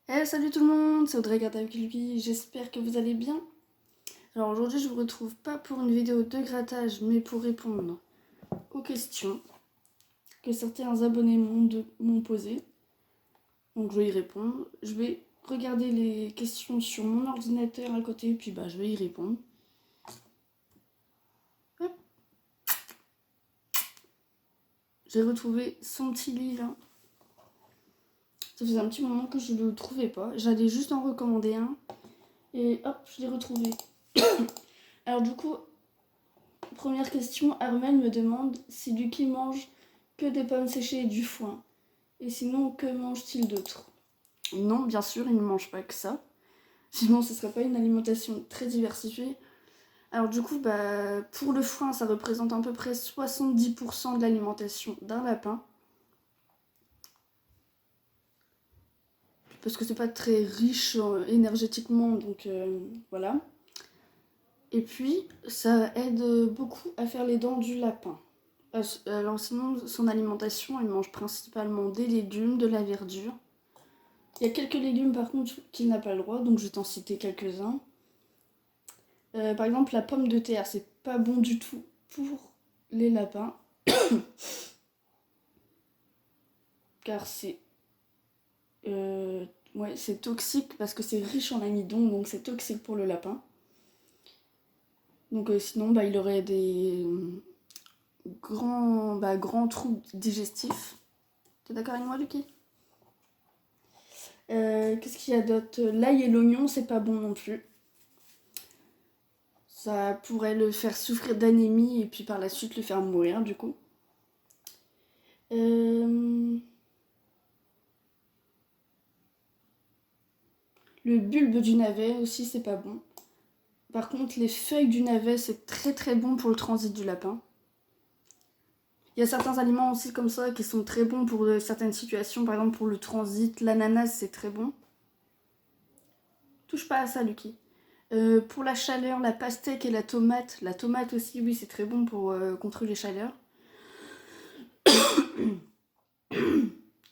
Salut tout le monde, c'est Audrey Gata avec lui, j'espère que vous allez bien. Alors aujourd'hui je vous retrouve pas pour une vidéo de grattage mais pour répondre aux questions que certains abonnés m'ont posées. Donc je vais y répondre. Je vais regarder les questions sur mon ordinateur à côté puis je vais y répondre. Hop. J'ai retrouvé son petit livre. Ça faisait un petit moment que je ne le trouvais pas. J'allais juste en recommander un. Et hop, je l'ai retrouvé. Alors du coup, première question, Armel me demande si Lucky mange que des pommes séchées et du foin. Et sinon, que mange-t-il d'autre? Non, bien sûr, il ne mange pas que ça. Sinon, ce ne serait pas une alimentation très diversifiée. Alors du coup, pour le foin, ça représente à peu près 70% de l'alimentation d'un lapin. Parce que c'est pas très riche énergétiquement, donc voilà. Et puis, ça aide beaucoup à faire les dents du lapin. Alors sinon, son alimentation, il mange principalement des légumes, de la verdure. Il y a quelques légumes par contre qu'il n'a pas le droit, donc je vais t'en citer quelques-uns. Par exemple, la pomme de terre, c'est pas bon du tout pour les lapins. Car c'est toxique parce que c'est riche en amidon, donc c'est toxique pour le lapin. Donc sinon, il aurait des grands troubles digestifs. T'es d'accord avec moi, Lucky? Qu'est-ce qu'il y a d'autre? L'ail et l'oignon, c'est pas bon non plus. Ça pourrait le faire souffrir d'anémie et puis par la suite le faire mourir du coup. Le bulbe du navet aussi, c'est pas bon. Par contre, les feuilles du navet, c'est très très bon pour le transit du lapin. Il y a certains aliments aussi comme ça qui sont très bons pour certaines situations. Par exemple, pour le transit, l'ananas, c'est très bon. Touche pas à ça, Lucky. Pour la chaleur, la pastèque et la tomate. La tomate aussi, oui, c'est très bon pour contre les chaleurs.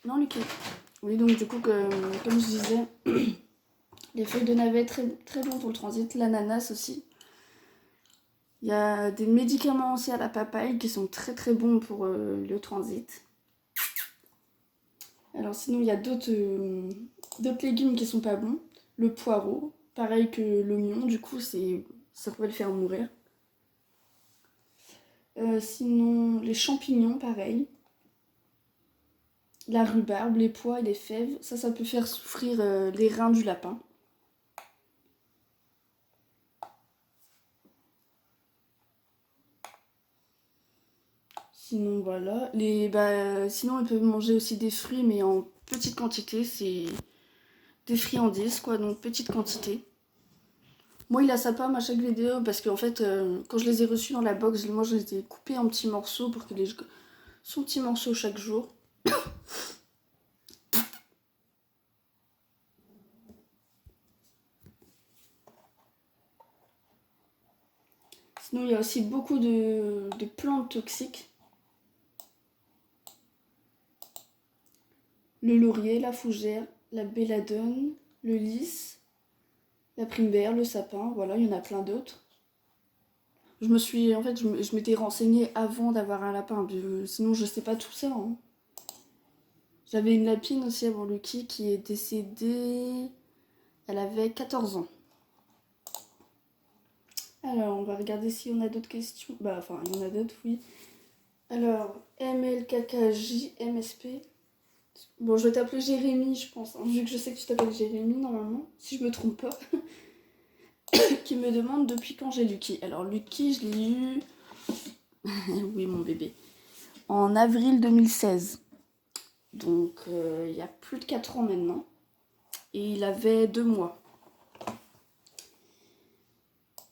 Non, Lucky. Oui, donc du coup, comme je disais, les feuilles de navet, très, très bon pour le transit. L'ananas aussi. Il y a des médicaments aussi à la papaye qui sont très très bons pour le transit. Alors sinon, il y a d'autres légumes qui sont pas bons. Le poireau, pareil que l'oignon, du coup, ça pourrait le faire mourir. Sinon, les champignons, pareil. La rhubarbe, les pois et les fèves, ça peut faire souffrir les reins du lapin. Sinon, voilà. Sinon, ils peuvent manger aussi des fruits, mais en petite quantité. C'est des friandises, quoi, donc petite quantité. Moi, il a sa pomme à chaque vidéo parce qu'en fait, quand je les ai reçus dans la box, moi, je les ai coupés en petits morceaux pour que son petit morceau chaque jour. Sinon, il y a aussi beaucoup de plantes toxiques. Le laurier, la fougère, la belladone, le lys, la primevère, le sapin, voilà, il y en a plein d'autres. Je m'étais renseignée avant d'avoir un lapin, sinon je sais pas tout ça. Hein. J'avais une lapine aussi avant Lucky qui est décédée, elle avait 14 ans. Alors, on va regarder si on a d'autres questions. Il y en a d'autres, oui. Alors, MLKKJMSP. Bon, je vais t'appeler Jérémy, je pense, hein, vu que je sais que tu t'appelles Jérémy, normalement, si je me trompe pas. Qui me demande depuis quand j'ai Lucky. Alors, Lucky, je l'ai eu... oui, mon bébé. En avril 2016. Donc, il y a plus de 4 ans maintenant. Et il avait 2 mois.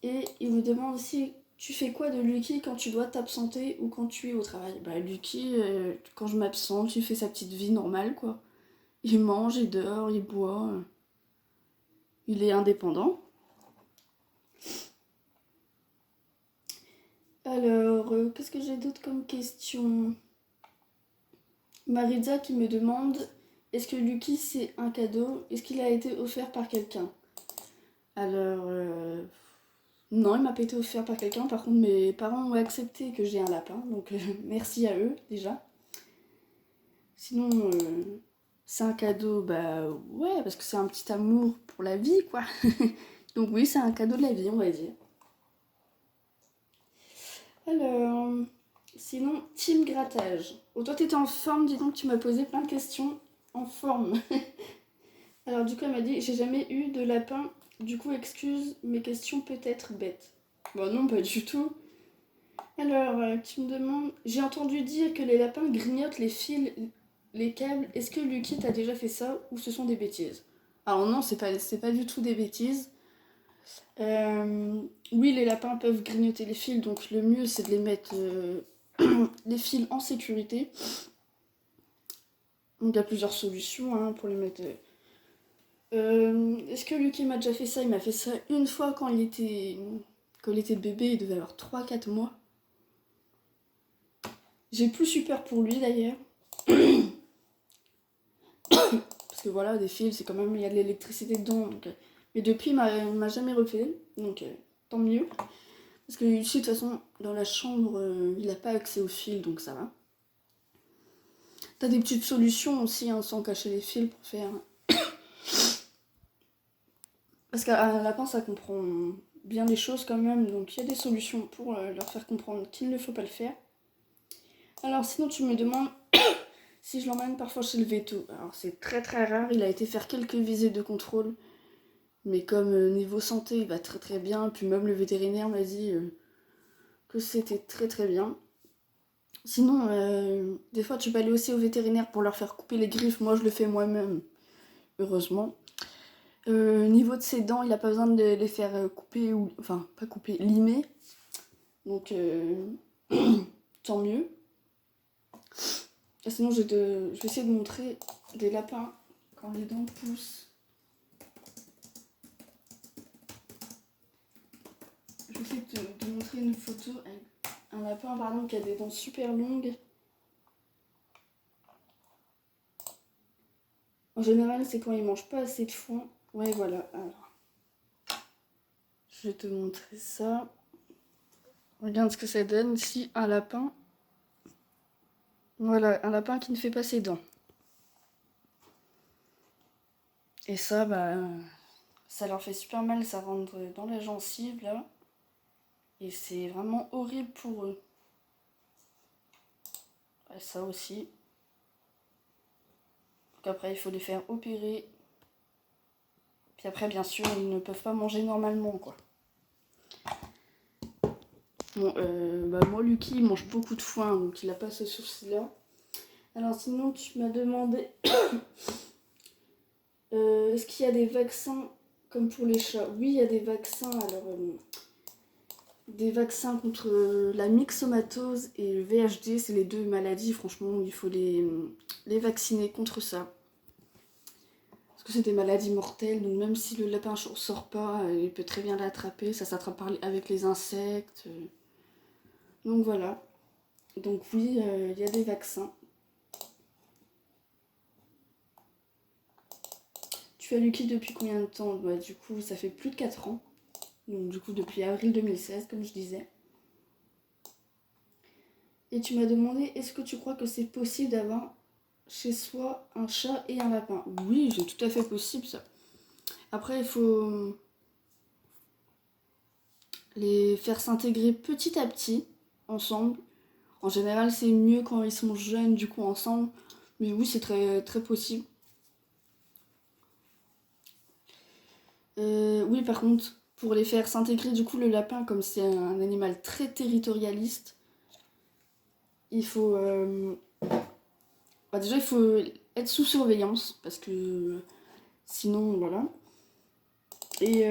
Et il me demande aussi, tu fais quoi de Lucky quand tu dois t'absenter ou quand tu es au travail? Lucky, quand je m'absente, il fait sa petite vie normale, quoi. Il mange, il dort, il boit. Il est indépendant. Alors, qu'est-ce que j'ai d'autre comme question? Maritza qui me demande est-ce que Lucky c'est un cadeau? Est-ce qu'il a été offert par quelqu'un? Alors, non, il m'a pas été offert par quelqu'un. Par contre, mes parents ont accepté que j'ai un lapin, donc merci à eux déjà. Sinon, c'est un cadeau, bah ouais, parce que c'est un petit amour pour la vie, quoi. Donc oui, c'est un cadeau de la vie, on va dire. Alors, sinon, team grattage. Oh, toi, t'étais en forme, dis donc, tu m'as posé plein de questions en forme. Alors, du coup, elle m'a dit, j'ai jamais eu de lapin, du coup, excuse mes questions peut-être bêtes. Bon, non, pas du tout. Alors, tu me demandes, j'ai entendu dire que les lapins grignotent les fils, les câbles. Est-ce que Lucky t'a déjà fait ça ou ce sont des bêtises? Alors non, c'est pas du tout des bêtises. Oui, les lapins peuvent grignoter les fils, donc le mieux c'est de les mettre les fils en sécurité. Donc il y a plusieurs solutions hein, pour les mettre. Est-ce que Lucky m'a déjà fait ça? Il m'a fait ça une fois quand il était bébé, il devait avoir 3-4 mois. J'ai plus eu peur pour lui d'ailleurs. Parce que voilà, des fils, c'est quand même, il y a de l'électricité dedans. Donc, mais depuis, il m'a jamais refait. Donc tant mieux. Parce que ici, de toute façon, dans la chambre, il n'a pas accès aux fils, donc ça va. T'as des petites solutions aussi, hein, sans cacher les fils pour faire. Parce qu'un lapin, ça comprend bien les choses quand même, donc il y a des solutions pour leur faire comprendre qu'il ne faut pas le faire. Alors sinon, tu me demandes si je l'emmène parfois chez le veto. Alors c'est très très rare, il a été faire quelques visites de contrôle. Mais comme niveau santé, il va très très bien, puis même le vétérinaire m'a dit que c'était très très bien. Sinon, des fois, tu peux aller aussi au vétérinaire pour leur faire couper les griffes. Moi, je le fais moi-même, heureusement. Niveau de ses dents, il n'a pas besoin de les faire couper, ou enfin, pas couper, limer. Donc, tant mieux. Et sinon, je vais essayer de montrer des lapins quand les dents poussent. Je vais essayer de montrer une photo avec un lapin, par exemple, qui a des dents super longues. En général, c'est quand il mange pas assez de foin. Ouais, voilà. Alors, je vais te montrer ça. Regarde ce que ça donne ici, un lapin. Voilà, un lapin qui ne fait pas ses dents. Et ça, bah, ça leur fait super mal, ça rentre dans la gencive, là. Et c'est vraiment horrible pour eux. Et ça aussi. Donc après, il faut les faire opérer. Puis après, bien sûr, ils ne peuvent pas manger normalement, quoi. Bon, bah moi, Lucky, il mange beaucoup de foin, donc il n'a pas ce souci-là. Alors sinon, tu m'as demandé est-ce qu'il y a des vaccins comme pour les chats? Oui, il y a des vaccins. Alors, des vaccins contre la myxomatose et le VHD, c'est les deux maladies, franchement, il faut les vacciner contre ça. Parce que c'est des maladies mortelles, donc même si le lapin sort pas, il peut très bien l'attraper, ça s'attrape avec les insectes. Donc voilà. Donc oui, il y a des vaccins. Tu as Lucky depuis combien de temps? Bah, du coup, ça fait plus de 4 ans. Donc du coup, depuis avril 2016, comme je disais. Et tu m'as demandé, est-ce que tu crois que c'est possible d'avoir chez soi un chat et un lapin? Oui, c'est tout à fait possible ça. Après, il faut les faire s'intégrer petit à petit, ensemble. En général, c'est mieux quand ils sont jeunes, du coup, ensemble. Mais oui, c'est très, très possible. Oui, par contre, pour les faire s'intégrer, du coup, le lapin, comme c'est un animal très territorialiste, il faut... bah déjà, il faut être sous surveillance, parce que sinon, voilà. Et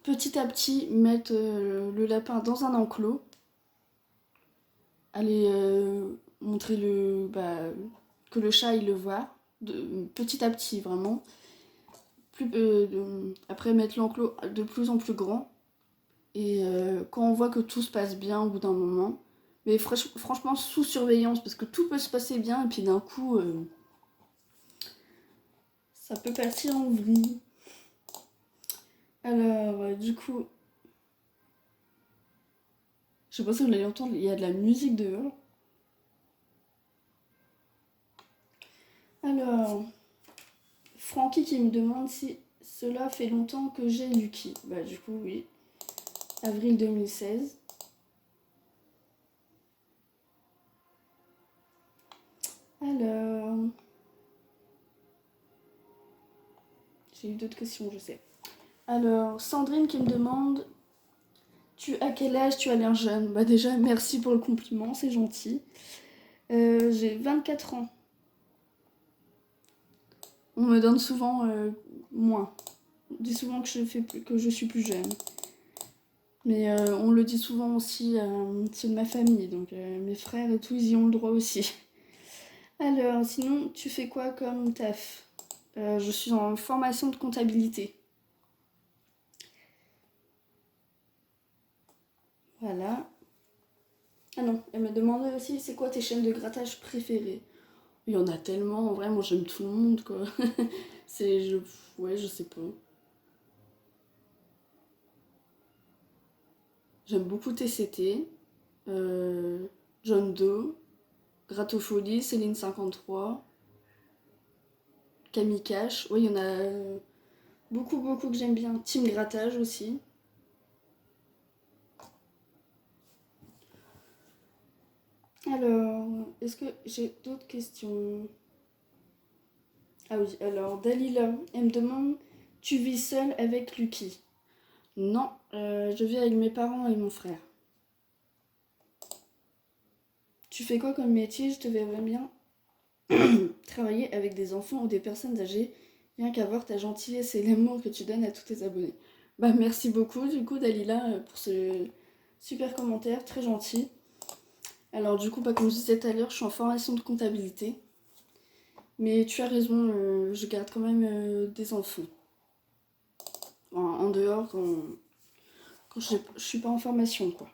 petit à petit, mettre le lapin dans un enclos. Aller montrer que le chat, il le voit, petit à petit, vraiment. Après, mettre l'enclos de plus en plus grand. Et quand on voit que tout se passe bien au bout d'un moment, mais franchement sous surveillance, parce que tout peut se passer bien, et puis d'un coup, Ça peut partir en vrille. Alors, du coup, je sais pas si vous allez entendre, il y a de la musique dehors. Alors, Francky qui me demande si cela fait longtemps que j'ai Lucky. Bah du coup oui. Avril 2016. Alors, j'ai eu d'autres questions, je sais. Alors, Sandrine qui me demande, à quel âge tu as l'air jeune? Bah déjà, merci pour le compliment, c'est gentil. J'ai 24 ans. On me donne souvent moins. On dit souvent que je suis plus jeune. Mais on le dit souvent aussi à ceux de ma famille, donc mes frères et tout, ils y ont le droit aussi. Alors, sinon, tu fais quoi comme taf? Je suis en formation de comptabilité. Voilà. Ah non, elle me demandait aussi c'est quoi tes chaînes de grattage préférées. Il y en a tellement, en vrai, moi j'aime tout le monde quoi. c'est. Je, ouais, je sais pas. J'aime beaucoup TCT, John Doe, Grattofolie, Céline 53, Camille Cash. Oui, il y en a beaucoup que j'aime bien. Team Grattage aussi. Alors, est-ce que j'ai d'autres questions? Ah oui, alors Dalila, elle me demande, tu vis seule avec Lucky? Non, je vis avec mes parents et mon frère. Tu fais quoi comme métier? Je te verrais bien travailler avec des enfants ou des personnes âgées, rien qu'à voir ta gentillesse et l'amour que tu donnes à tous tes abonnés. Bah merci beaucoup du coup Dalila pour ce super commentaire, très gentil. Alors du coup, comme je disais tout à l'heure, je suis en formation de comptabilité. Mais tu as raison, je garde quand même des enfants. En dehors, quand je suis pas en formation, quoi.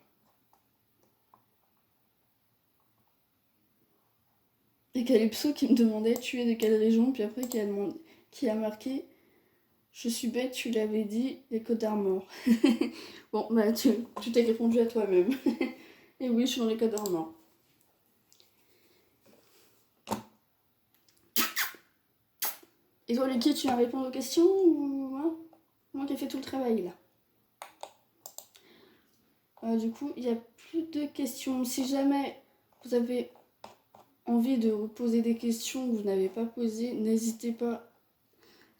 Et Calypso qui me demandait tu es de quelle région, puis après qui a marqué je suis bête, tu l'avais dit, les Côtes d'Armor. Bon, bah tu t'es répondu à toi-même. Et oui, je suis dans les Côtes d'Armor. Et toi, Lucky, tu vas répondre aux questions ou hein? Moi qui ai fait tout le travail là. Du coup, il n'y a plus de questions. Si jamais vous avez envie de poser des questions que vous n'avez pas posées, n'hésitez pas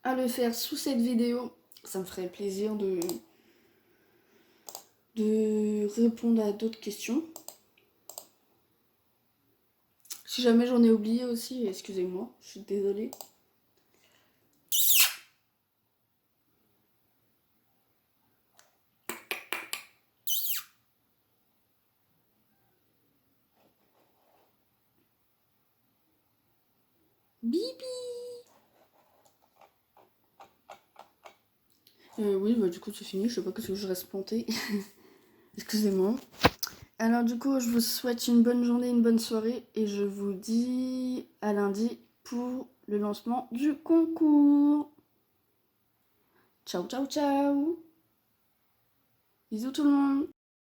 à le faire sous cette vidéo. Ça me ferait plaisir de répondre à d'autres questions. Si jamais j'en ai oublié aussi, excusez-moi, je suis désolée. Bibi. Oui, bah du coup c'est fini, je sais pas qu'est-ce que je reste planté. Excusez-moi. Alors du coup, je vous souhaite une bonne journée, une bonne soirée et je vous dis à lundi pour le lancement du concours. Ciao, ciao, ciao. Bisous tout le monde.